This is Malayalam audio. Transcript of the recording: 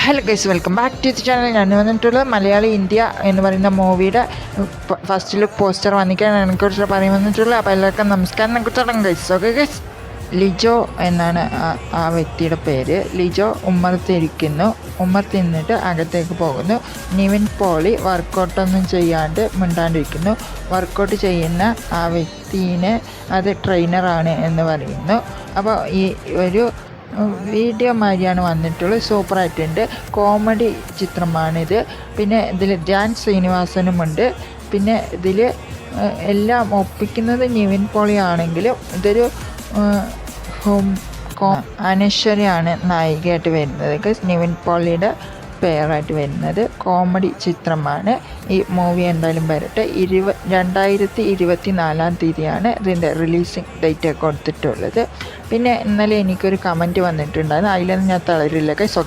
Hello guys, welcome back to the channel. ഞാൻ വന്നിട്ടുള്ളത് മലയാളി ഇന്ത്യ എന്ന് പറയുന്ന മൂവിയുടെ ഫസ്റ്റ് ലുക്ക് പോസ്റ്റർ വന്നിക്കാണ് അതിനെക്കുറിച്ച് പറയാൻ വന്നിട്ടുള്ളത്. അപ്പോൾ എല്ലാവർക്കും നമസ്കാരം. നമുക്ക് തുടങ്ങാം ഗൈസ്. ഓക്കെ ഗൈസ്, ലിജോ എന്നാണ് ആ വ്യക്തിയുടെ പേര്. ലിജോ ഉമ്മർത്തിരിക്കുന്നു. ഉമ്മർത്തിന്നിട്ട് അകത്തേക്ക് പോകുന്നു. നിവിൻ പോളി വർക്കൗട്ടൊന്നും ചെയ്യാണ്ട് മിണ്ടാണ്ടിരിക്കുന്നു. വർക്കൗട്ട് ചെയ്യുന്ന ആ വ്യക്തിനെ അത് ട്രെയിനറാണ് എന്ന് പറയുന്നു. അപ്പോൾ ഈ ഒരു വീഡിയോ മാതിരിയാണ് വന്നിട്ടുള്ളത്. സൂപ്പറായിട്ടുണ്ട്. കോമഡി ചിത്രമാണിത്. പിന്നെ ഇതിൽ ധ്യാൻ ശ്രീനിവാസനുമുണ്ട്. പിന്നെ ഇതിൽ എല്ലാം ഒപ്പിക്കുന്നത് നിവിൻ പോളി ആണെങ്കിലും ഇതൊരു അനശ്വരയാണ് നായികയായിട്ട് വരുന്നത്. നിവിൻ പോളിയുടെ പേരായിട്ട് വരുന്നത്. കോമഡി ചിത്രമാണ്. ഈ മൂവി എന്തായാലും വരട്ടെ. 2024 ഇതിൻ്റെ റിലീസിങ് ഡേറ്റ് കൊടുത്തിട്ടുള്ളത്. പിന്നെ ഇന്നലെ എനിക്കൊരു കമൻറ്റ് വന്നിട്ടുണ്ടായിരുന്നു. അതിലൊന്നും ഞാൻ തളരില്ല.